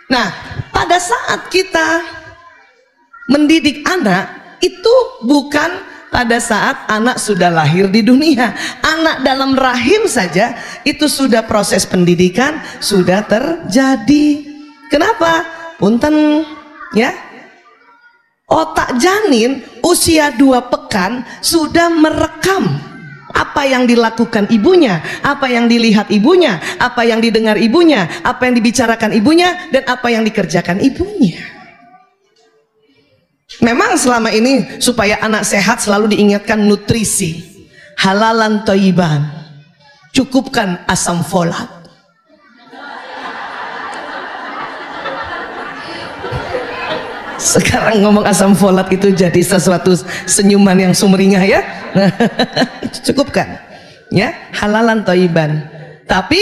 Nah, pada saat kita mendidik anak, itu bukan pada saat anak sudah lahir di dunia. Anak dalam rahim saja itu sudah proses pendidikan sudah terjadi. Kenapa? Punten ya. Otak janin usia 2 pekan sudah merekam apa yang dilakukan ibunya, apa yang dilihat ibunya, apa yang didengar ibunya, apa yang dibicarakan ibunya, dan apa yang dikerjakan ibunya. Memang selama ini supaya anak sehat selalu diingatkan nutrisi, halalan thayyiban, cukupkan asam folat. Sekarang ngomong asam folat itu jadi sesuatu senyuman yang sumringah ya. Cukupkan ya, halalan thayyiban. Tapi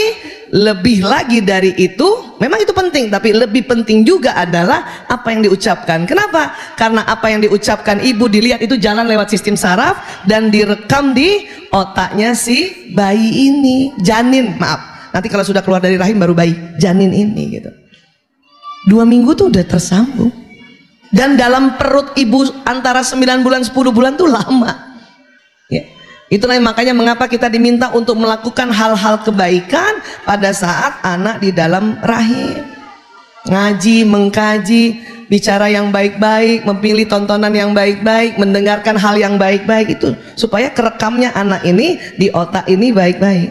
lebih lagi dari itu, memang itu penting, tapi lebih penting juga adalah apa yang diucapkan. Kenapa? Karena apa yang diucapkan ibu dilihat itu jalan lewat sistem saraf dan direkam di otaknya si bayi ini, janin, maaf. Nanti kalau sudah keluar dari rahim baru bayi, janin ini gitu. 2 minggu tuh udah tersambung. Dan dalam perut ibu antara 9 bulan 10 bulan tuh lama ya. Itulah makanya mengapa kita diminta untuk melakukan hal-hal kebaikan pada saat anak di dalam rahim. Ngaji, mengkaji, bicara yang baik-baik, memilih tontonan yang baik-baik, mendengarkan hal yang baik-baik, itu supaya kerekamnya anak ini di otak ini baik-baik.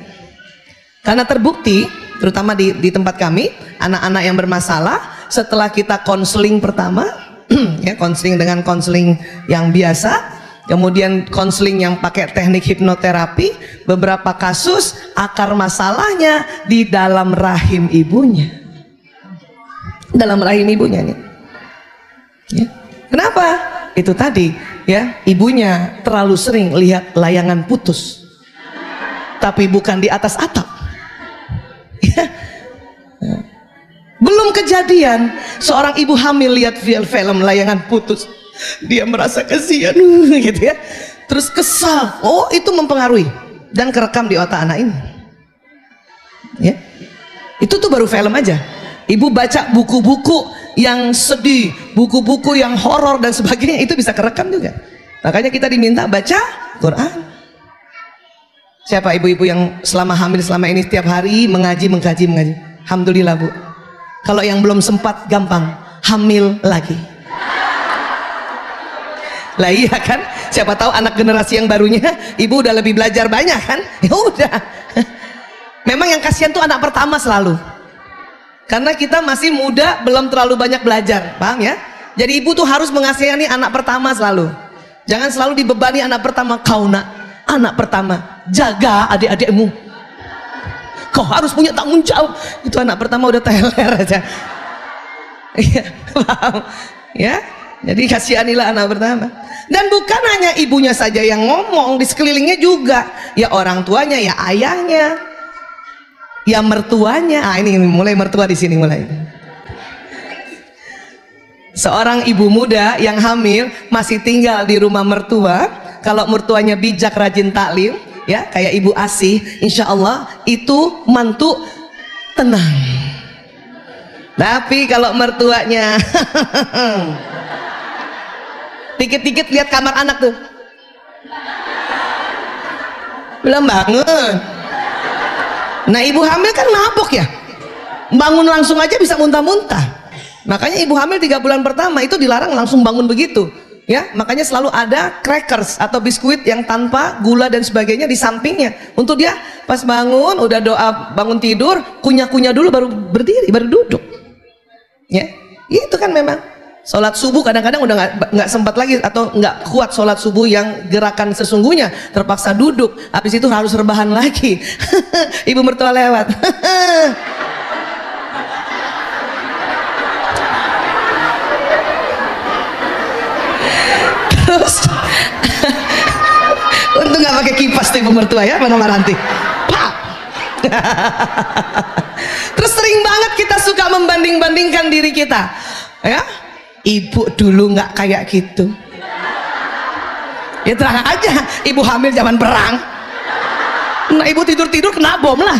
Karena terbukti terutama di tempat kami, anak-anak yang bermasalah setelah kita konseling pertama ya, konseling dengan konseling yang biasa, kemudian konseling yang pakai teknik hipnoterapi, beberapa kasus akar masalahnya di dalam rahim ibunya, dalam rahim ibunya nih ya. Kenapa? Itu tadi ya, ibunya terlalu sering lihat layangan putus tapi bukan di atas atap ya. Belum kejadian seorang ibu hamil lihat film layangan putus, dia merasa kasihan gitu ya, terus kesal. Oh, itu mempengaruhi dan kerekam di otak anak ini ya. Itu tuh baru film aja. Ibu baca buku-buku yang sedih, buku-buku yang horor dan sebagainya, itu bisa kerekam juga. Makanya kita diminta baca Quran. Siapa ibu-ibu yang selama hamil selama ini setiap hari mengkaji? Alhamdulillah Bu. Kalau yang belum sempat, gampang, hamil lagi. Lah iya kan, siapa tahu anak generasi yang barunya ibu udah lebih belajar banyak kan, ya udah. Memang yang kasihan tuh anak pertama selalu, karena kita masih muda, belum terlalu banyak belajar, paham ya? Jadi ibu tuh harus mengasihani anak pertama selalu. Jangan selalu dibebani anak pertama. Kau nak anak pertama, jaga adik-adikmu, kau harus punya tanggung jawab. Itu anak pertama udah teler aja. Iya, paham? Ya, jadi kasihanilah anak pertama. Dan bukan hanya ibunya saja yang ngomong, di sekelilingnya juga. Ya orang tuanya, ya ayahnya, ya mertuanya. Ah, ini mulai mertua di sini mulai. Seorang ibu muda yang hamil masih tinggal di rumah mertua, kalau mertuanya bijak, rajin taklim, ya kayak ibu Asih, insya Allah itu mantu tenang. Tapi kalau mertuanya dikit-dikit lihat kamar anak tuh, belum bangun. Nah ibu hamil kan mabok ya, bangun langsung aja bisa muntah-muntah. Makanya ibu hamil 3 bulan pertama itu dilarang langsung bangun begitu ya. Makanya selalu ada crackers atau biskuit yang tanpa gula dan sebagainya di sampingnya, untuk dia pas bangun udah doa bangun tidur, kunyah-kunyah dulu baru berdiri, baru duduk ya. Itu kan memang sholat subuh kadang-kadang udah nggak sempat lagi atau nggak kuat sholat subuh yang gerakan sesungguhnya, terpaksa duduk, habis itu harus rebahan lagi. Ibu mertua lewat. Terus untung nggak pakai kipas tuh ibu mertua ya, mana Maranti. Pak. Terus sering banget kita suka membanding-bandingkan diri kita ya. Ibu dulu nggak kayak gitu ya, terang aja ibu hamil zaman perang. Nah ibu tidur-tidur kena bom lah.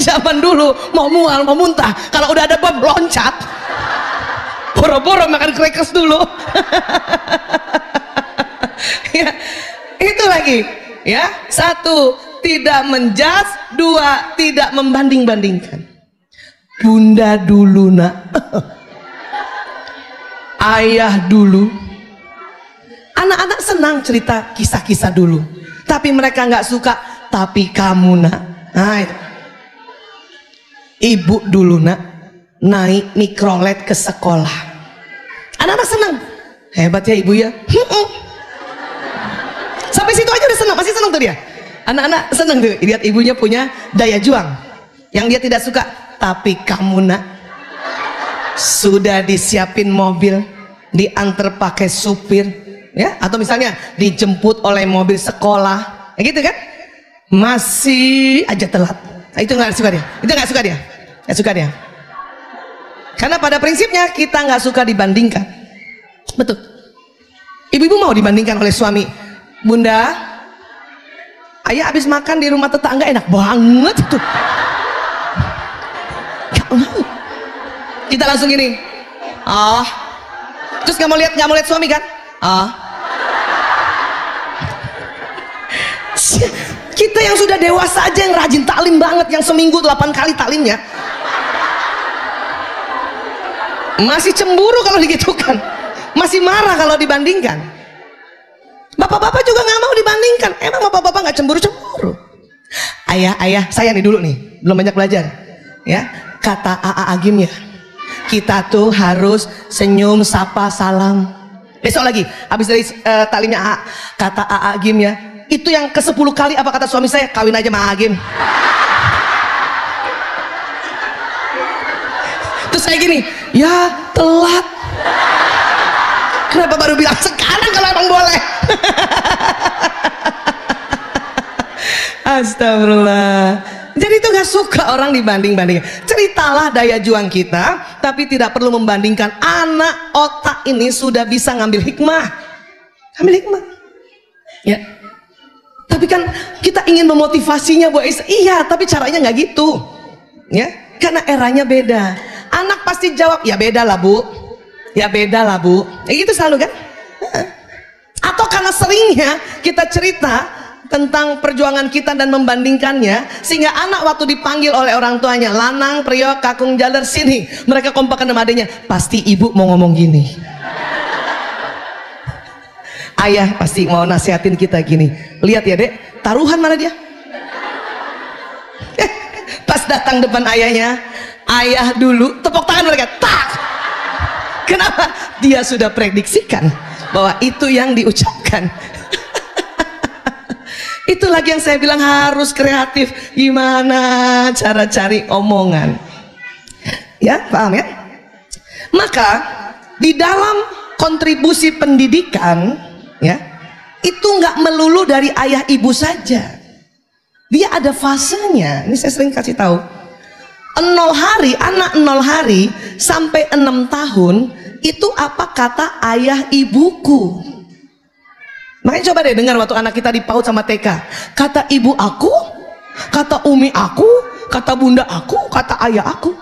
Zaman dulu mau mual, mau muntah, kalau udah ada bom loncat. Boro-boro makan crackers dulu. Ya, itu lagi. Ya, satu, tidak menjudge. Dua, tidak membanding-bandingkan. Bunda dulu nak, ayah dulu. Anak-anak senang cerita kisah-kisah dulu, tapi mereka nggak suka. Tapi kamu nak, nah itu. Ibu dulu nak, naik mikrolet ke sekolah. Anak-anak senang. Hebat ya ibu ya. Sampai situ aja udah senang, masih senang tuh dia. Anak-anak senang tuh lihat ibunya punya daya juang. Yang dia tidak suka, tapi kamu nak, sudah disiapin mobil, diantar pakai supir, ya, atau misalnya dijemput oleh mobil sekolah, gitu kan? Masih aja telat. Nah, itu nggak suka dia. Itu nggak suka dia. Nggak suka dia. Karena pada prinsipnya kita nggak suka dibandingkan. Betul. Ibu-ibu mau dibandingkan oleh suami. Bunda, ayah habis makan di rumah tetangga enak banget itu. Gak mau. Kita langsung gini. Terus nggak mau lihat suami kan? Kita yang sudah dewasa aja yang rajin taklim banget, yang seminggu 8 kali taklimnya, masih cemburu kalau digitukan, masih marah kalau dibandingkan. Bapak-bapak juga nggak mau dibandingkan. Emang bapak-bapak nggak cemburu-cemburu? Ayah, saya nih dulu nih, belum banyak belajar. Ya, kata AA Agim ya, kita tuh harus senyum, sapa, salam. Besok lagi, habis dari taklimnya AA, kata AA Agim ya, itu yang ke-10 kali apa kata suami saya, kawin aja sama Agim. Terus saya gini, ya telat. Kenapa baru bilang sekarang kalau emang boleh? Astagfirullah. Jadi itu gak suka orang dibanding-bandingkan. Ceritalah daya juang kita, tapi tidak perlu membandingkan. Anak otak ini sudah bisa ngambil hikmah. Ambil hikmah. Ya. Tapi kan kita ingin memotivasinya Bu Ais. Iya, tapi caranya nggak gitu. Ya, karena eranya beda. Anak pasti jawab, ya beda lah Bu. Ya beda lah Bu. Ya gitu selalu kan? Atau karena seringnya kita cerita tentang perjuangan kita dan membandingkannya, sehingga anak waktu dipanggil oleh orang tuanya, lanang, priok, kakung, jaler, sini, mereka kompakan sama adanya, pasti ibu mau ngomong gini. Ayah pasti mau nasihatin kita gini, lihat ya dek, taruhan mana dia. Pas datang depan ayahnya, ayah dulu tepuk tangan mereka, tak. Kenapa? Dia sudah prediksikan bahwa itu yang diucapkan. Itu lagi yang saya bilang harus kreatif. Gimana cara cari omongan? Ya, paham ya? Maka di dalam kontribusi pendidikan, ya, itu nggak melulu dari ayah ibu saja. Dia ada fasenya. Ini saya sering kasih tahu. 0 hari, anak 0 hari sampai 6 tahun itu apa kata ayah ibuku. Makanya coba deh dengar waktu anak kita di PAUD sama TK. Kata ibu aku, kata umi aku, kata bunda aku, kata ayah aku.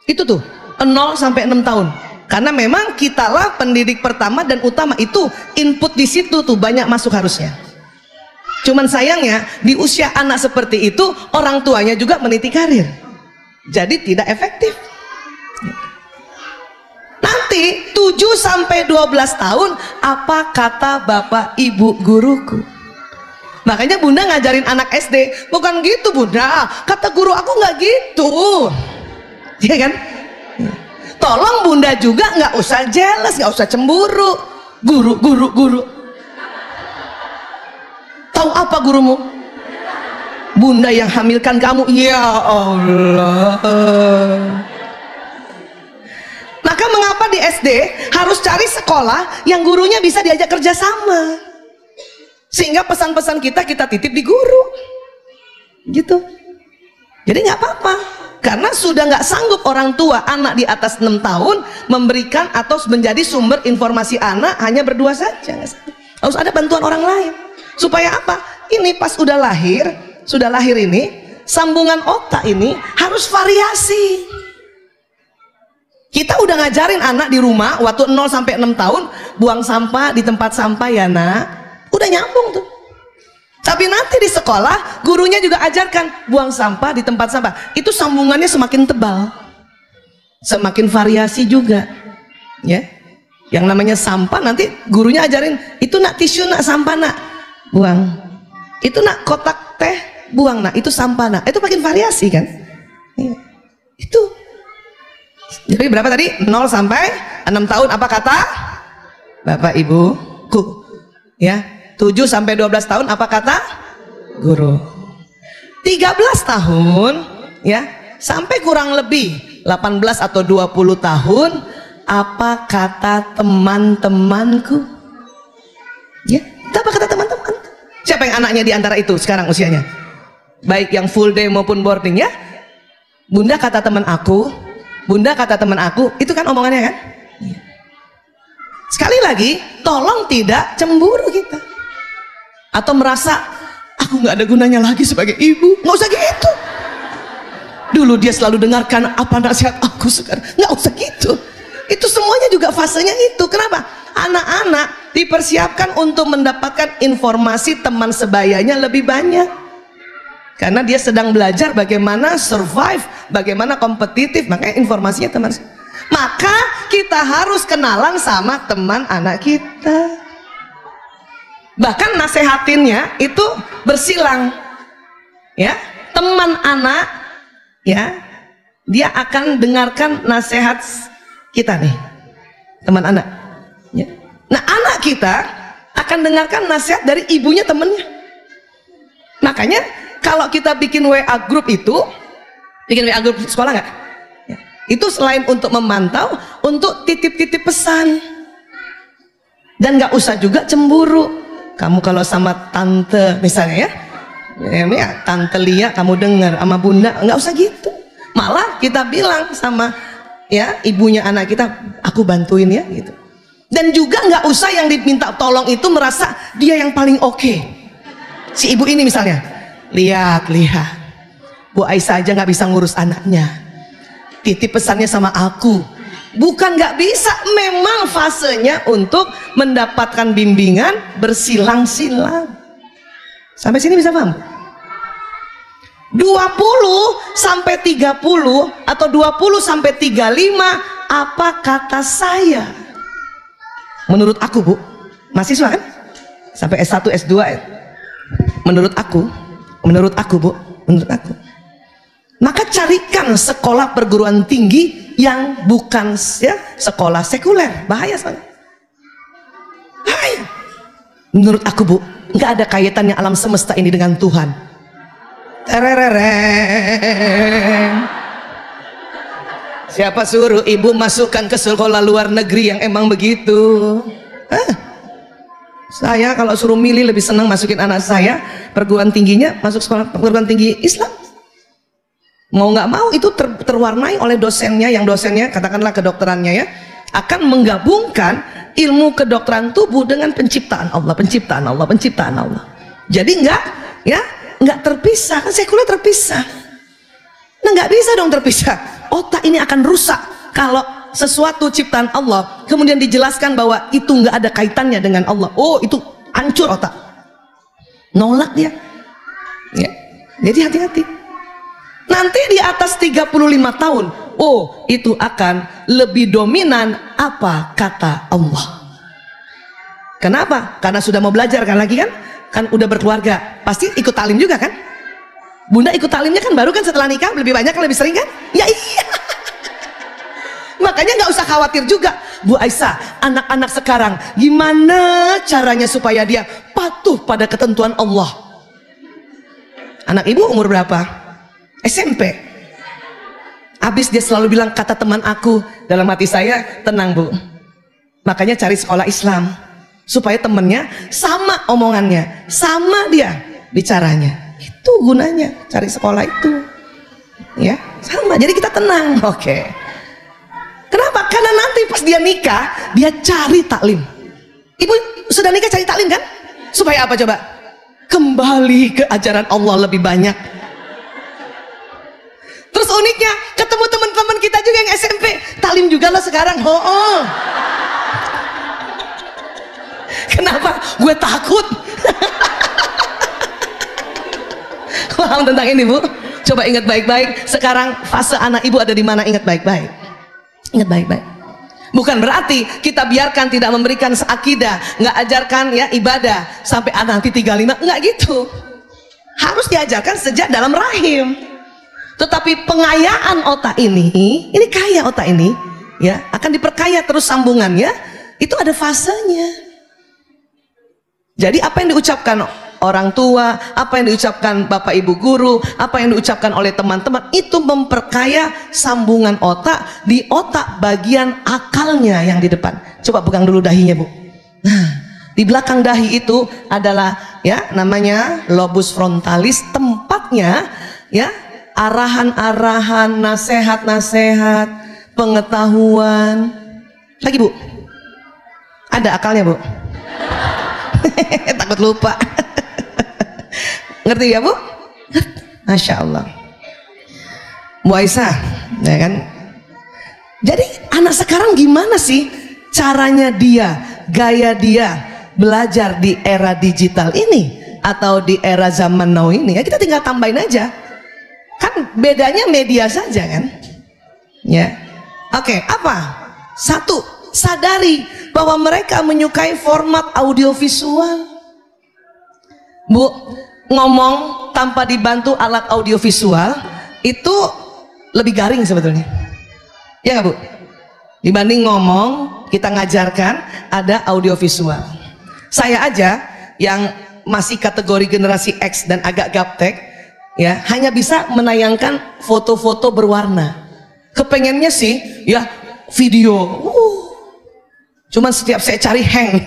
Itu tuh 0 sampai 6 tahun. Karena memang kitalah pendidik pertama dan utama, itu input di situ tuh banyak masuk harusnya. Cuman sayangnya di usia anak seperti itu orang tuanya juga meniti karir. Jadi tidak efektif. Nanti 7 sampai 12 tahun apa kata bapak ibu guruku. Makanya bunda ngajarin anak SD, bukan gitu bunda, kata guru aku nggak gitu. Iya kan? Tolong bunda juga nggak usah jealous, nggak usah cemburu. Guru. Tahu apa gurumu? Bunda yang hamilkan kamu. Ya Allah. Maka mengapa di SD harus cari sekolah yang gurunya bisa diajak kerjasama, sehingga pesan-pesan kita titip di guru, gitu. Jadi nggak apa-apa, karena sudah nggak sanggup orang tua anak di atas 6 tahun memberikan atau menjadi sumber informasi anak hanya berdua saja. Harus ada bantuan orang lain. Supaya apa? Ini pas sudah lahir ini, sambungan otak ini harus harus variasi. Kita udah ngajarin anak di rumah waktu 0 sampai 6 tahun buang sampah di tempat sampah ya nak, udah nyambung tuh. Tapi nanti di sekolah gurunya juga ajarkan buang sampah di tempat sampah. Itu sambungannya semakin tebal, semakin variasi juga, ya. Yang namanya sampah nanti gurunya ajarin, itu nak tisu, nak sampah nak, buang. Itu nak kotak teh, buang nak, itu sampah nak. Itu makin variasi kan? Itu. Jadi berapa tadi? 0 sampai 6 tahun apa kata Bapak Ibuku? Ya. 7 sampai 12 tahun apa kata guru? 13 tahun ya, sampai kurang lebih 18 atau 20 tahun apa kata teman-temanku? Ya, apa kata teman-teman? Siapa yang anaknya di antara itu sekarang usianya? Baik yang full day maupun boarding ya. Bunda kata teman aku, Bunda kata teman aku, itu kan omongannya kan? Sekali lagi, tolong tidak cemburu kita. Atau merasa, aku nggak ada gunanya lagi sebagai ibu. Nggak usah gitu. Dulu dia selalu dengarkan apa nasihat aku, sekarang nggak usah gitu. Itu semuanya juga fasenya itu. Kenapa? Anak-anak dipersiapkan untuk mendapatkan informasi teman sebayanya lebih banyak. Karena dia sedang belajar bagaimana survive, bagaimana kompetitif, makanya informasinya teman. Maka kita harus kenalan sama teman anak kita. Bahkan nasehatinnya itu bersilang, ya. Teman anak, ya, dia akan dengarkan nasihat kita nih, teman anak. Ya. Nah, anak kita akan dengarkan nasihat dari ibunya temennya. Makanya kalau kita bikin WA group itu, bikin WA group sekolah nggak? Ya. Itu selain untuk memantau, untuk titip-titip pesan. Dan nggak usah juga cemburu. Kamu kalau sama tante misalnya ya tante Lia kamu dengar sama bunda, nggak usah gitu. Malah kita bilang sama ya ibunya anak kita, aku bantuin ya gitu. Dan juga nggak usah yang diminta tolong itu merasa dia yang paling oke. Si ibu ini misalnya, lihat Bu Aisyah aja nggak bisa ngurus anaknya, titip pesannya sama aku. Bukan nggak bisa, memang fasenya untuk mendapatkan bimbingan bersilang-silang. Sampai sini bisa paham? 20 sampai 30 atau 20 sampai 35 apa kata saya? Menurut aku Bu, mahasiswa kan? Sampai S1, S2 ya? Menurut aku Bu, menurut aku. Maka carikan sekolah perguruan tinggi yang bukan ya sekolah sekuler, bahaya soalnya. Bahaya. Menurut aku Bu, nggak ada kaitannya alam semesta ini dengan Tuhan. Terereng. Siapa suruh ibu masukkan ke sekolah luar negeri yang emang begitu? Saya kalau suruh milih lebih senang masukin anak saya perguruan tingginya masuk sekolah perguruan tinggi Islam. Mau nggak mau itu terwarnai oleh dosennya, yang dosennya katakanlah kedokterannya ya akan menggabungkan ilmu kedokteran tubuh dengan penciptaan Allah. Jadi nggak terpisah, kan sekuler terpisah. Nah nggak bisa dong terpisah. Otak ini akan rusak kalau sesuatu ciptaan Allah kemudian dijelaskan bahwa itu nggak ada kaitannya dengan Allah. Oh itu hancur otak, nolak dia. Ya. Jadi hati-hati. Nanti di atas 35 tahun, oh itu akan lebih dominan apa kata Allah. Kenapa? Karena sudah mau belajar kan lagi kan? Kan udah berkeluarga, pasti ikut talim juga kan? Bunda ikut talimnya kan baru kan setelah nikah, lebih banyak kan, lebih sering kan? Ya iya. Makanya nggak usah khawatir juga, Bu Aisyah, anak-anak sekarang gimana caranya supaya dia patuh pada ketentuan Allah? Anak ibu umur berapa? SMP. Habis dia selalu bilang kata teman aku, dalam hati saya tenang Bu. Makanya cari sekolah Islam supaya temennya sama omongannya, sama dia bicaranya. Itu gunanya cari sekolah itu. Ya, sama. Jadi kita tenang. Oke. Kenapa? Karena nanti pas dia nikah, dia cari taklim. Ibu sudah nikah cari taklim kan? Supaya apa coba? Kembali ke ajaran Allah lebih banyak. Terus uniknya ketemu teman-teman kita juga yang SMP, talim juga lah sekarang. Oh. Kenapa? Gue takut. Paham tentang ini, Bu? Coba ingat baik-baik. Sekarang fase anak ibu ada di mana? Ingat baik-baik. Ingat baik-baik. Bukan berarti kita biarkan tidak memberikan akidah, nggak ajarkan ya ibadah sampai anak nanti 35, nggak gitu. Harus diajarkan sejak dalam rahim. Tetapi pengayaan otak ini kaya otak ini, ya akan diperkaya terus sambungannya. Itu ada fasenya. Jadi apa yang diucapkan orang tua, apa yang diucapkan bapak ibu guru, apa yang diucapkan oleh teman-teman, itu memperkaya sambungan otak di otak bagian akalnya yang di depan. Coba pegang dulu dahinya, Bu. Nah, di belakang dahi itu adalah ya namanya lobus frontalis, tempatnya ya arahan-arahan, nasihat-nasihat, pengetahuan. Lagi, Bu. Ada akalnya, Bu. Takut lupa. Ngerti ya, Bu? Masya Allah. Bu Aisyah, ya kan? Jadi anak sekarang gimana sih caranya dia, gaya dia belajar di era digital ini atau di era zaman now ini? Ya kita tinggal tambahin aja. Kan bedanya media saja kan? Ya. Oke, apa? Satu, sadari bahwa mereka menyukai format audiovisual. Bu, ngomong tanpa dibantu alat audiovisual itu lebih garing sebetulnya, ya nggak, Bu? Dibanding ngomong, kita ngajarkan ada audiovisual. Saya aja yang masih kategori generasi X dan agak gaptek ya, hanya bisa menayangkan foto-foto berwarna. Kepengennya sih ya video, cuman setiap saya cari hang.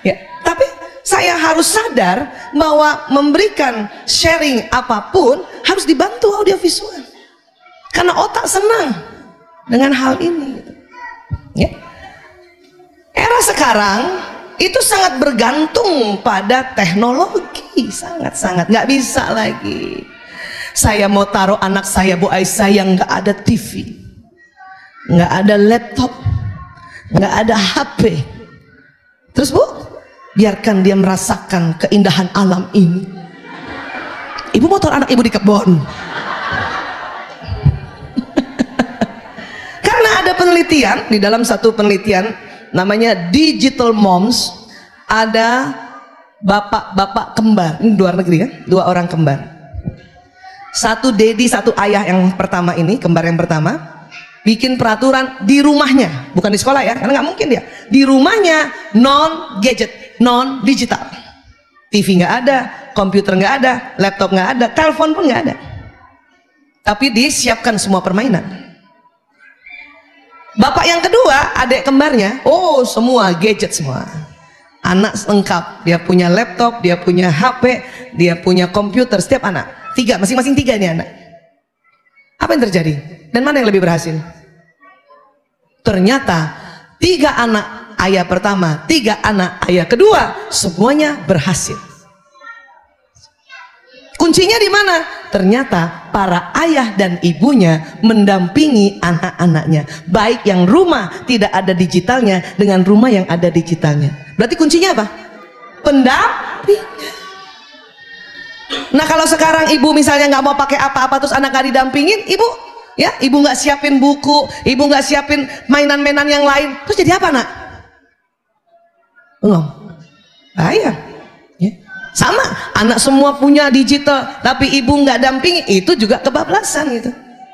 Ya, tapi saya harus sadar bahwa memberikan sharing apapun harus dibantu audiovisual, karena otak senang dengan hal ini. Ya. Era sekarang itu sangat bergantung pada teknologi, sangat-sangat nggak bisa lagi. Saya mau taruh anak saya, Bu Aisyah, yang nggak ada TV, nggak ada laptop, nggak ada HP. Terus, Bu, biarkan dia merasakan keindahan alam ini. Ibu mau taruh anak ibu di kebun. Karena ada penelitian, di dalam satu penelitian namanya Digital Moms, ada bapak-bapak kembar, ini luar negeri kan, 2 orang kembar. Satu dedi, satu ayah yang pertama ini, kembar yang pertama, bikin peraturan di rumahnya, bukan di sekolah ya, karena nggak mungkin dia. Di rumahnya non gadget, non digital, TV nggak ada, komputer nggak ada, laptop nggak ada, telepon pun nggak ada. Tapi disiapkan semua permainan. Bapak yang kedua, adik kembarnya, oh semua gadget semua. Anak lengkap, dia punya laptop, dia punya HP, dia punya komputer, setiap anak. 3, masing-masing 3 nih anak. Apa yang terjadi? Dan mana yang lebih berhasil? Ternyata 3 anak ayah pertama, 3 anak ayah kedua, semuanya berhasil. Kuncinya di mana? Ternyata para ayah dan ibunya mendampingi anak-anaknya, baik yang rumah tidak ada digitalnya dengan rumah yang ada digitalnya. Berarti kuncinya apa? Pendampingan. Nah, kalau sekarang ibu misalnya nggak mau pakai apa-apa terus anak nggak didampingin, ibu ya, ibu nggak siapin buku, ibu nggak siapin mainan-mainan yang lain, terus jadi apa, Nak? Belum. Bahaya. Ya. Sama, anak semua punya digital, tapi ibu nggak dampingi, itu juga kebablasan gitu.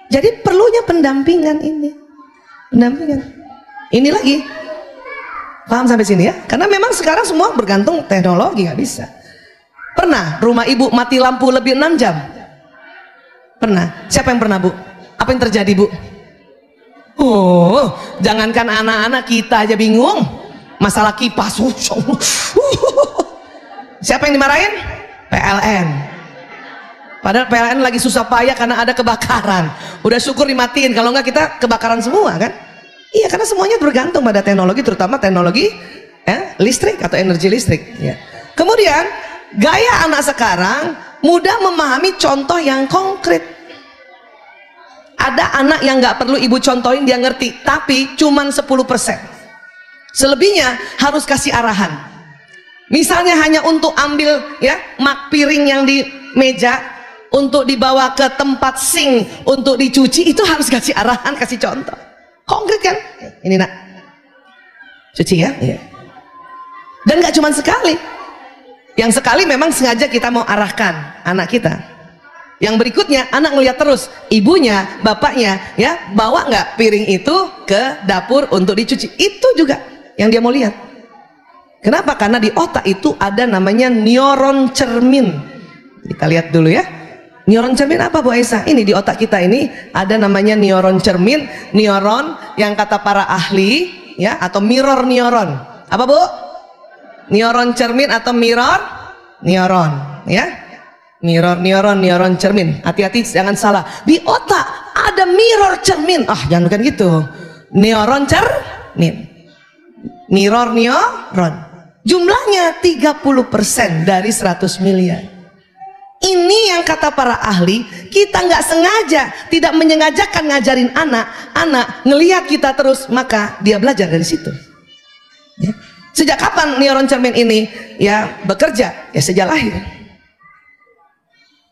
Jadi perlunya pendampingan ini, pendampingan. Ini lagi, paham sampai sini ya? Karena memang sekarang semua bergantung teknologi, nggak bisa. Pernah rumah ibu mati lampu lebih 6 jam? Pernah? Siapa yang pernah, Bu? Apa yang terjadi, Bu? Oh, jangankan anak-anak, kita aja bingung. Masalah kipas. Siapa yang dimarahin? PLN. Padahal PLN lagi susah payah karena ada kebakaran. Udah syukur dimatiin, kalau enggak kita kebakaran semua kan? Iya, karena semuanya bergantung pada teknologi, terutama teknologi listrik atau energi listrik. Ya. Kemudian gaya anak sekarang mudah memahami contoh yang konkret. Ada anak yang nggak perlu ibu contohin dia ngerti, tapi cuman 10%. Selebihnya harus kasih arahan. Misalnya hanya untuk ambil ya piring yang di meja untuk dibawa ke tempat sink untuk dicuci, itu harus kasih arahan, kasih contoh. Konkret kan? Ini nak, cuci ya. Iya. Dan nggak cuma sekali. Yang sekali memang sengaja kita mau arahkan anak kita. Yang berikutnya anak ngeliat terus ibunya, bapaknya ya bawa nggak piring itu ke dapur untuk dicuci, itu juga yang dia mau lihat. Kenapa? Karena di otak itu ada namanya neuron cermin. Kita lihat dulu ya. Neuron cermin apa Bu Aisyah? Ini di otak kita ini ada namanya neuron cermin, neuron yang kata para ahli ya, atau mirror neuron. Apa Bu? Neuron cermin atau mirror neuron ya. Mirror neuron, neuron cermin. Hati-hati jangan salah. Di otak ada mirror cermin. Ah, jangan bukan gitu. Neuron cermin. Mirror neuron. Jumlahnya 30% dari 100 miliar. Ini yang kata para ahli, kita nggak sengaja, tidak menyengajakan ngajarin anak ngelihat kita terus, maka dia belajar dari situ. Ya. Sejak kapan neuron cermin ini ya bekerja? Ya sejak lahir.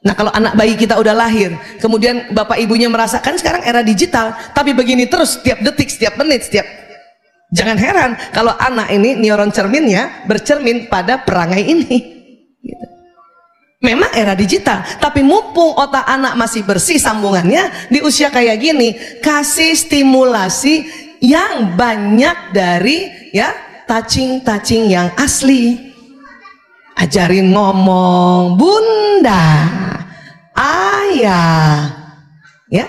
Nah kalau anak bayi kita udah lahir, kemudian bapak ibunya merasakan sekarang era digital, tapi begini terus setiap detik, setiap menit, jangan heran kalau anak ini neuron cerminnya bercermin pada perangai ini. Gitu. Memang era digital, tapi mumpung otak anak masih bersih sambungannya di usia kayak gini, kasih stimulasi yang banyak dari ya touching yang asli. Ajarin ngomong, bunda, ayah, ya,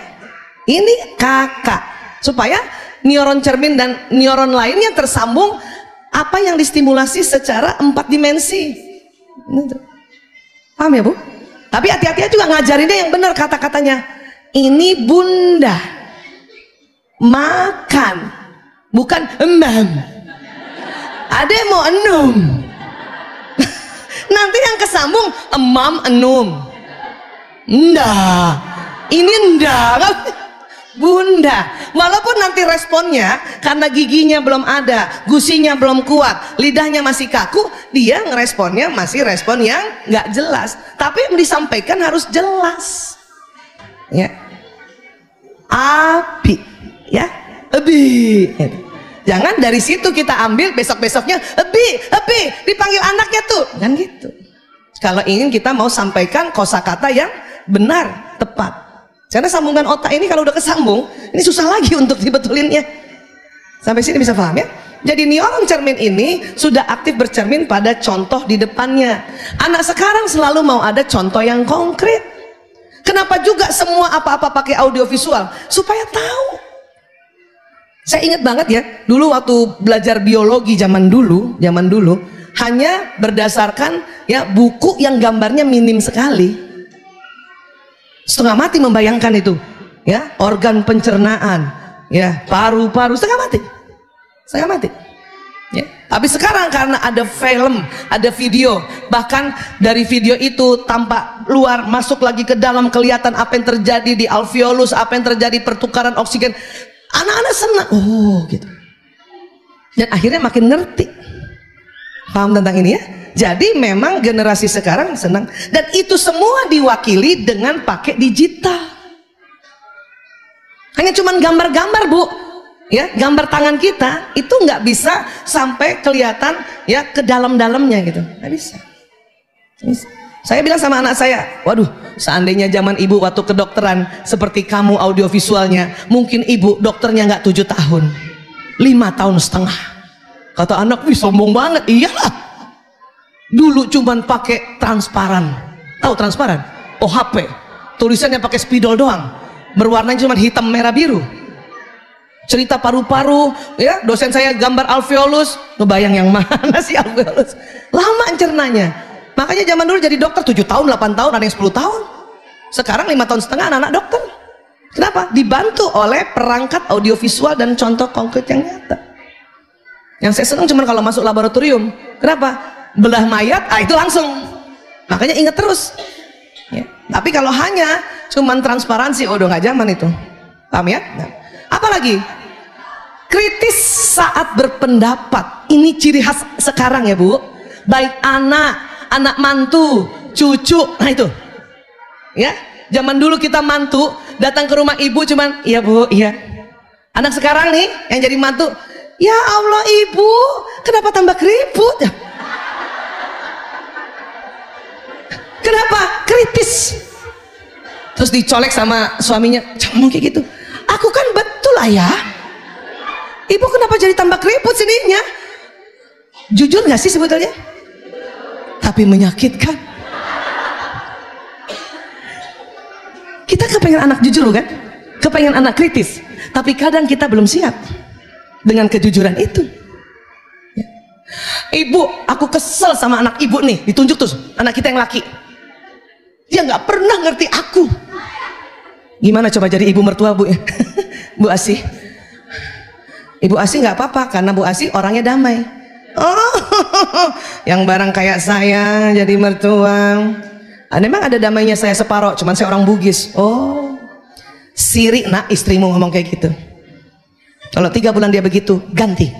ini kakak, supaya neuron cermin dan neuron lainnya tersambung. Apa yang distimulasi secara 4 dimensi. Paham ya Bu? Tapi hati-hati juga ngajarinnya yang benar kata-katanya. Ini bunda makan, bukan emam. Ada yang mau enum. Nanti yang kesambung emam enum. Nda. Ini nda. Bunda. Walaupun nanti responnya karena giginya belum ada, gusinya belum kuat, lidahnya masih kaku, dia ngeresponnya masih respon yang nggak jelas. Tapi yang disampaikan harus jelas. Ya. Api. Ya. Ebi. Jangan dari situ kita ambil besok-besoknya ebi dipanggil anaknya tuh, kan gitu. Kalau ingin kita mau sampaikan kosakata yang benar, tepat. Karena sambungan otak ini kalau udah kesambung, ini susah lagi untuk dibetulinnya. Sampai sini bisa paham ya? Jadi neuron cermin ini sudah aktif bercermin pada contoh di depannya. Anak sekarang selalu mau ada contoh yang konkret. Kenapa juga semua apa-apa pakai audiovisual? Supaya tahu. Saya ingat banget ya, dulu waktu belajar biologi zaman dulu hanya berdasarkan ya buku yang gambarnya minim sekali. Setengah mati membayangkan itu, ya, organ pencernaan, ya, paru-paru, setengah mati. Ya. Tapi sekarang karena ada film, ada video, bahkan dari video itu tampak luar, masuk lagi ke dalam, kelihatan apa yang terjadi di alveolus, apa yang terjadi pertukaran oksigen. Anak-anak senang, oh gitu. Dan akhirnya makin ngerti, paham tentang ini ya. Jadi memang generasi sekarang senang, dan itu semua diwakili dengan pakai digital. Hanya cuman gambar-gambar Bu, ya, gambar tangan kita itu nggak bisa sampai kelihatan ya ke dalam-dalamnya gitu, nggak bisa. Saya bilang sama anak saya, waduh, seandainya zaman ibu waktu kedokteran seperti kamu audiovisualnya, mungkin ibu dokternya nggak 7 tahun, 5 tahun setengah. Kata anak, wih sombong banget. Iyalah, dulu cuman pakai transparan. Tahu transparan? OHP, tulisannya pakai spidol doang, berwarnanya cuma hitam merah biru. Cerita paru-paru, ya, dosen saya gambar alveolus, ngebayang yang mana sih alveolus? Lama cernanya. Makanya zaman dulu jadi dokter 7 tahun, 8 tahun, ada yang 10 tahun. Sekarang 5 tahun setengah anak-anak dokter. Kenapa? Dibantu oleh perangkat audiovisual dan contoh konkret yang nyata. Yang saya senang cuma kalau masuk laboratorium. Kenapa? Belah mayat, itu langsung. Makanya ingat terus. Ya. Tapi kalau hanya cuman transparansi, udah nggak zaman itu. Paham ya? Nah, apalagi kritis saat berpendapat. Ini ciri khas sekarang ya Bu. Baik anak mantu, cucu. Nah itu ya, zaman dulu kita mantu datang ke rumah ibu cuman iya Bu, iya. Anak sekarang nih yang jadi mantu, ya Allah ibu, kenapa tambah keriput ya? Kenapa? Kritis. Terus dicolek sama suaminya, jangan ngomong kayak gitu. Aku kan betul ayah. Ibu kenapa jadi tambah keriput sininya? Jujur gak sih sebetulnya? Tapi menyakitkan. Kita kepengen anak jujur kan? Kepengen anak kritis. Tapi kadang kita belum siap dengan kejujuran itu. Ya. Ibu, aku kesel sama anak ibu nih. Ditunjuk tuh anak kita yang laki. Dia nggak pernah ngerti aku. Gimana coba jadi ibu mertua Bu ya? Bu Asih. Ibu Asih nggak apa-apa karena Bu Asih orangnya damai. Oh, yang barang kayak saya jadi mertua. Memang ada damainya saya separoh, cuman saya orang Bugis. Oh, sirik nak istrimu ngomong kayak gitu. Kalau 3 bulan dia begitu, ganti.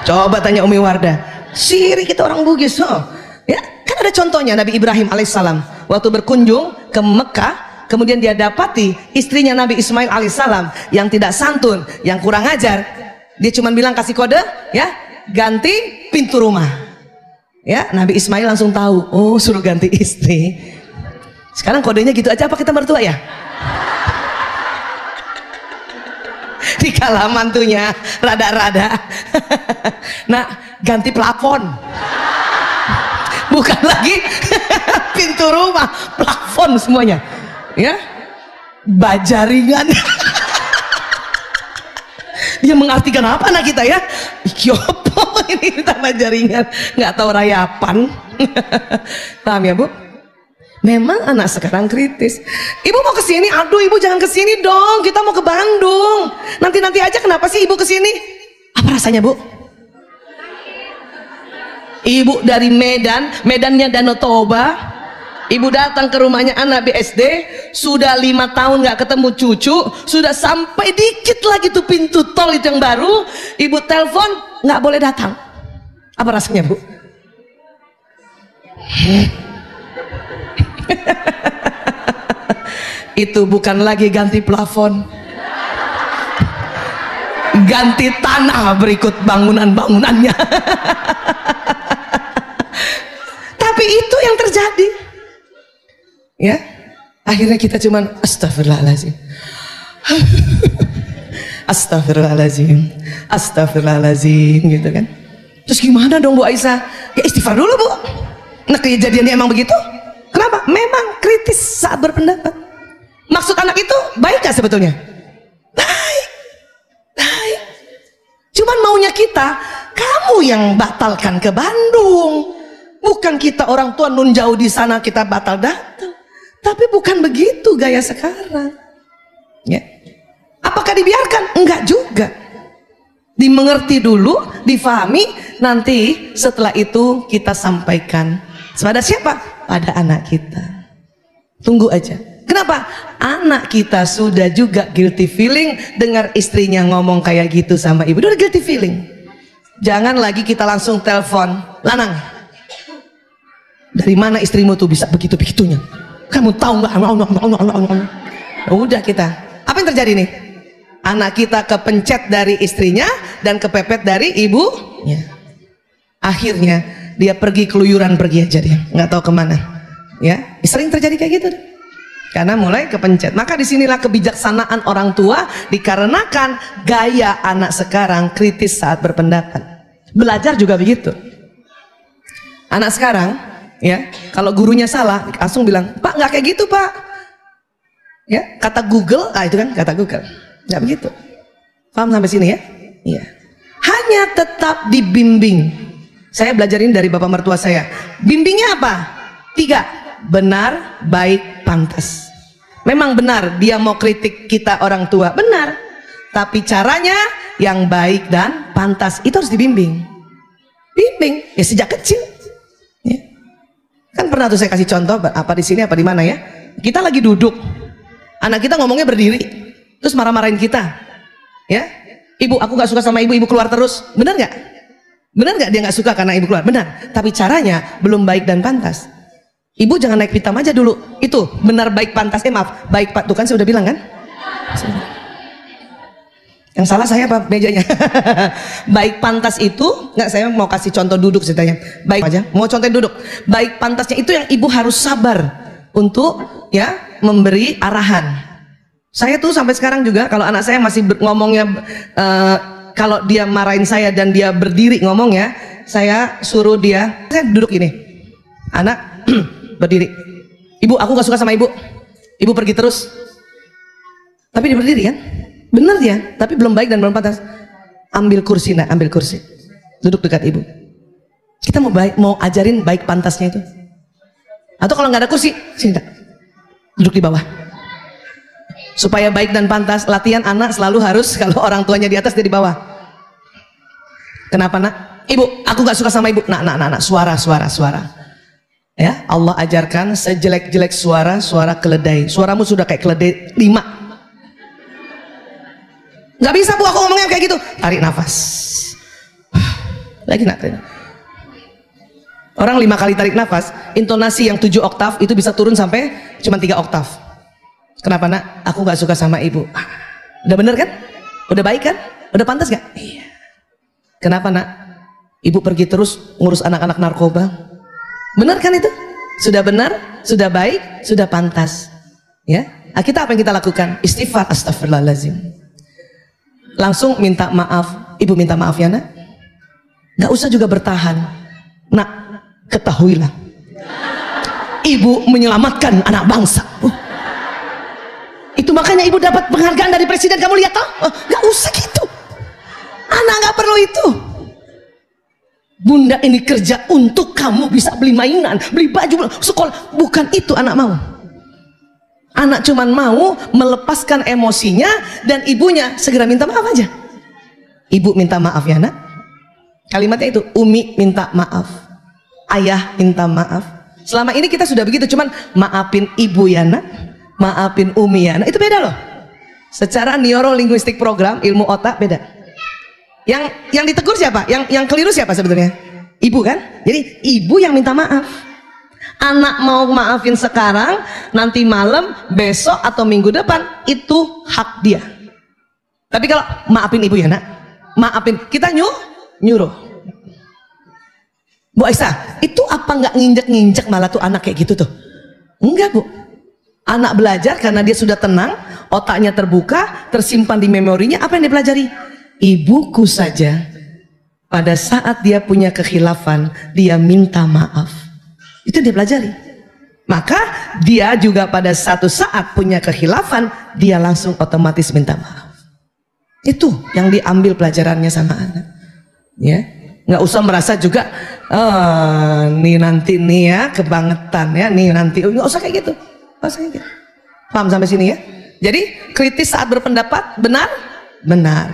Coba tanya Umi Wardah, sirik kita orang Bugis. Oh, ya kan ada contohnya Nabi Ibrahim alaihissalam waktu berkunjung ke Mekah, kemudian dia dapati istrinya Nabi Ismail alaihissalam yang tidak santun, yang kurang ajar. Dia cuma bilang kasih kode, ya ganti pintu rumah. Ya Nabi Ismail langsung tahu, oh suruh ganti istri. Sekarang kodenya gitu aja apa kita mertua ya? Dikala mantunya rada-rada. Nah ganti plafon. Bukan lagi pintu rumah, plafon semuanya. Ya baja ringan. Dia mengartikan apa anak kita ya? Ikiopo ini tambah jaringan, nggak tahu rayapan. Paham ya Bu? Memang anak sekarang kritis. Ibu mau ke sini? Aduh ibu jangan ke sini dong. Kita mau ke Bandung. Nanti aja. Kenapa sih ibu ke sini? Apa rasanya Bu? Ibu dari Medan, Medannya Danau Toba. Ibu datang ke rumahnya anak BSD, sudah 5 tahun nggak ketemu cucu, sudah sampai dikit lagi tuh pintu tol itu yang baru, ibu telepon nggak boleh datang. Apa rasanya Bu? Itu bukan lagi ganti plafon, ganti tanah berikut bangunan-bangunannya. Tapi itu yang terjadi. Ya, akhirnya kita cuman astagfirullahaladzim. Astagfirullahaladzim, astagfirullahaladzim gitu kan. Terus gimana dong Bu Aisyah? Ya istighfar dulu Bu. Nah kejadiannya emang begitu. Kenapa? Memang kritis saat berpendapat. Maksud anak itu baik gak sebetulnya? Baik, baik. Cuman maunya kita, kamu yang batalkan ke Bandung. Bukan kita orang tua nun jauh di sana kita batal datang. Tapi bukan begitu gaya sekarang. Ya. Apakah dibiarkan? Enggak juga. Dimengerti dulu, difahami, nanti setelah itu kita sampaikan. Pada siapa? Pada anak kita. Tunggu aja. Kenapa? Anak kita sudah juga guilty feeling dengar istrinya ngomong kayak gitu sama ibu. Udah guilty feeling. Jangan lagi kita langsung telepon, Lanang, dari mana istrimu tuh bisa begitu-begitunya? Kamu tahu nggak? Udah kita. Apa yang terjadi nih? Anak kita kepencet dari istrinya dan kepepet dari ibunya. Akhirnya dia pergi keluyuran, pergi aja dia, nggak tahu kemana. Ya, sering terjadi kayak gitu. Karena mulai kepencet. Maka disinilah kebijaksanaan orang tua, dikarenakan gaya anak sekarang kritis saat berpendapat. Belajar juga begitu. Anak sekarang, ya, kalau gurunya salah, langsung bilang, Pak nggak kayak gitu Pak. Ya, kata Google, itu kan kata Google, nggak begitu. Paham sampai sini ya? Iya. Hanya tetap dibimbing. Saya belajarin dari bapak mertua saya. Bimbingnya apa? 3, benar, baik, pantas. Memang benar dia mau kritik kita orang tua, benar. Tapi caranya yang baik dan pantas itu harus dibimbing. Bimbing ya sejak kecil. Ya. Kan pernah tuh saya kasih contoh apa di sini apa di mana ya? Kita lagi duduk. Anak kita ngomongnya berdiri, terus marah-marahin kita, ya. Ibu, aku nggak suka sama ibu, ibu keluar terus. Benar nggak? Benar nggak dia nggak suka karena ibu keluar? Benar. Tapi caranya belum baik dan pantas. Ibu jangan naik pitam aja dulu. Itu benar baik pantas. Maaf, baik pak. Tuh kan saya udah bilang kan? Yang salah saya apa mejanya? Baik pantas itu nggak, saya mau kasih contoh duduk ceritanya. Baik aja, mau contoh duduk. Baik pantasnya itu yang ibu harus sabar untuk ya memberi arahan. Saya tuh sampai sekarang juga kalau anak saya masih ngomongnya kalau dia marahin saya dan dia berdiri ngomongnya, saya suruh dia, saya duduk ini. Anak berdiri. Ibu, aku gak suka sama ibu. Ibu pergi terus. Tapi dia berdiri kan? Bener dia, tapi belum baik dan belum pantas. Ambil kursi nak, ambil kursi. Duduk dekat ibu. Kita mau ajarin baik pantasnya itu. Atau kalau nggak ada kursi, sini nak. Duduk di bawah. Supaya baik dan pantas, latihan anak selalu harus kalau orang tuanya di atas dia di bawah. Kenapa nak? Ibu, aku gak suka sama ibu. Nak, suara. Ya, Allah ajarkan sejelek-jelek suara keledai. Suaramu sudah kayak keledai 5. Gak bisa bu, aku ngomongnya kayak gitu. Tarik nafas. Lagi nak. Orang 5 kali tarik nafas, intonasi yang 7 oktav itu bisa turun sampai cuma 3 oktav. Kenapa nak? Aku gak suka sama ibu. Udah bener kan? Udah baik kan? Udah pantas gak? Iya. Kenapa nak? Ibu pergi terus ngurus anak-anak narkoba. Bener kan itu? Sudah benar, sudah baik, sudah pantas. Ya. Kita apa yang kita lakukan? Istighfar, astagfirullahaladzim. Langsung minta maaf. Ibu minta maaf ya nak. Gak usah juga bertahan. Nak, ketahuilah, ibu menyelamatkan anak bangsa. Itu makanya ibu dapat penghargaan dari presiden, kamu lihat toh? Gak usah gitu. Anak gak perlu itu. Bunda ini kerja untuk kamu bisa beli mainan, beli baju, sekolah. Bukan itu anak mau. Anak cuman mau melepaskan emosinya dan ibunya segera minta maaf aja. Ibu minta maaf ya nak. Kalimatnya itu, Umi minta maaf, ayah minta maaf. Selama ini kita sudah begitu, cuman maafin ibu ya nak, maafin Umi ya. Nah itu beda loh. Secara neurolinguistik program ilmu otak beda. Yang ditegur siapa? Yang keliru siapa sebetulnya? Ibu kan? Jadi ibu yang minta maaf. Anak mau maafin sekarang, nanti malam, besok atau minggu depan itu hak dia. Tapi kalau maafin ibu ya nak, maafin, kita nyuruh. Bu Aisyah, itu apa nggak nginjek-nginjek malah tuh anak kayak gitu tuh? Enggak bu. Anak belajar karena dia sudah tenang, otaknya terbuka, tersimpan di memorinya. Apa yang dia pelajari? Ibuku saja pada saat dia punya kekhilafan, dia minta maaf. Itu dia pelajari. Maka dia juga pada satu saat punya kekhilafan, dia langsung otomatis minta maaf. Itu yang diambil pelajarannya sama anak. Ya, nggak usah merasa juga, oh, nih nanti nih ya kebangetan ya, nih nanti, nggak usah kayak gitu. Gitu. Paham sampai sini ya? Jadi kritis saat berpendapat benar.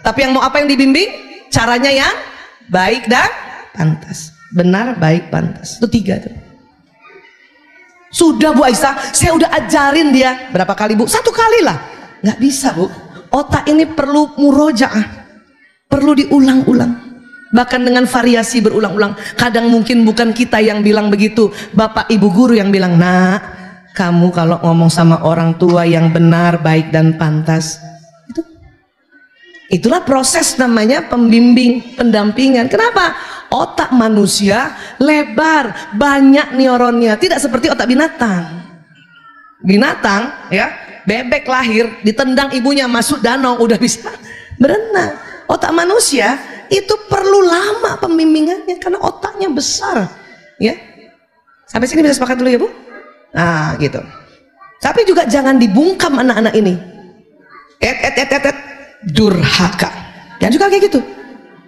Tapi yang mau apa yang dibimbing? Caranya yang baik dan pantas. Benar, baik, pantas. Itu 3 tuh. Sudah Bu Aisyah, saya udah ajarin dia berapa kali Bu? 1 kali lah. Nggak bisa Bu. Otak ini perlu murojaah, perlu diulang-ulang. Bahkan dengan variasi berulang-ulang. Kadang mungkin bukan kita yang bilang begitu, bapak ibu guru yang bilang, nak, kamu kalau ngomong sama orang tua yang benar, baik dan pantas, itulah proses namanya pembimbing, pendampingan. Kenapa? Otak manusia lebar, banyak neuronnya, tidak seperti otak binatang. Binatang ya, bebek lahir ditendang ibunya masuk danau udah bisa berenang. Otak manusia itu perlu lama pembimbingannya karena otaknya besar ya. Sampai sini bisa sepakat dulu ya Bu? Nah gitu. Tapi juga jangan dibungkam anak-anak ini. Durhaka. Jangan juga kayak gitu.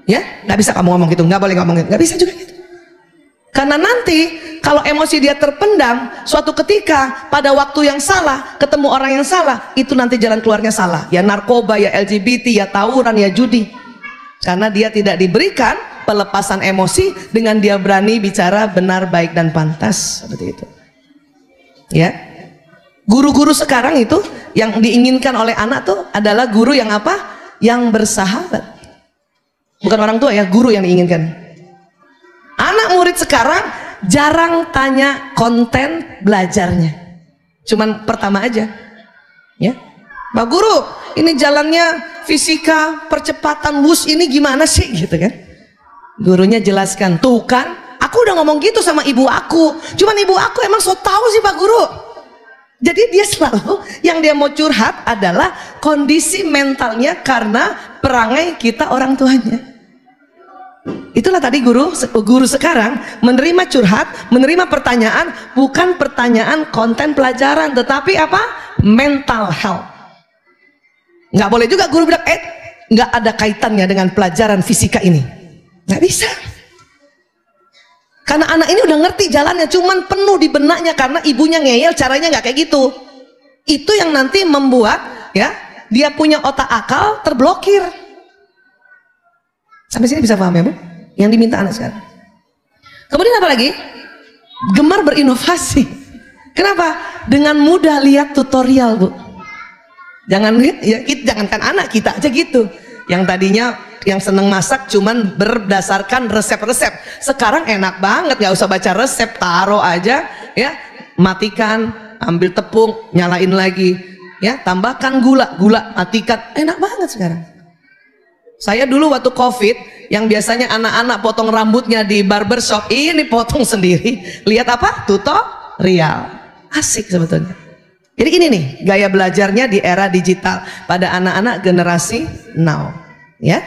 Ya, nggak bisa kamu ngomong gitu, nggak boleh ngomong gitu, nggak bisa juga gitu. Karena nanti kalau emosi dia terpendam, suatu ketika pada waktu yang salah ketemu orang yang salah, itu nanti jalan keluarnya salah. Ya narkoba, ya LGBT, ya tawuran, ya judi. Karena dia tidak diberikan pelepasan emosi dengan dia berani bicara benar, baik dan pantas seperti itu. Ya. Guru-guru sekarang itu yang diinginkan oleh anak tuh adalah guru yang apa? Yang bersahabat. Bukan orang tua ya, guru yang diinginkan. Anak murid sekarang jarang tanya konten belajarnya. Cuman pertama aja. Ya. Pak Guru, ini jalannya fisika percepatan wus ini gimana sih gitu kan? Gurunya jelaskan, tuh kan, aku udah ngomong gitu sama ibu aku. Cuman ibu aku emang so tahu sih Pak Guru. Jadi dia selalu yang dia mau curhat adalah kondisi mentalnya karena perangai kita orang tuanya. Itulah tadi guru sekarang menerima curhat, menerima pertanyaan, bukan pertanyaan konten pelajaran, tetapi apa? Mental health. Nggak boleh juga guru bilang, nggak ada kaitannya dengan pelajaran fisika ini. Nggak bisa. Karena anak ini udah ngerti jalannya, cuman penuh di benaknya karena ibunya ngeyel, caranya nggak kayak gitu. Itu yang nanti membuat ya dia punya otak akal terblokir. Sampai sini bisa paham ya Bu? Yang diminta anak sekarang. Kemudian apa lagi? Gemar berinovasi. Kenapa? Dengan mudah lihat tutorial Bu. Jangan lihat ya, jangankan anak, kita aja gitu. Yang tadinya yang seneng masak cuman berdasarkan resep-resep, sekarang enak banget, nggak usah baca resep, taruh aja ya, matikan, ambil tepung, nyalain lagi ya, tambahkan gula, matikan, enak banget sekarang. Saya dulu waktu COVID yang biasanya anak-anak potong rambutnya di barbershop, ini potong sendiri. Lihat apa? Tutorial. Asik sebetulnya. Jadi ini nih gaya belajarnya di era digital pada anak-anak generasi now ya.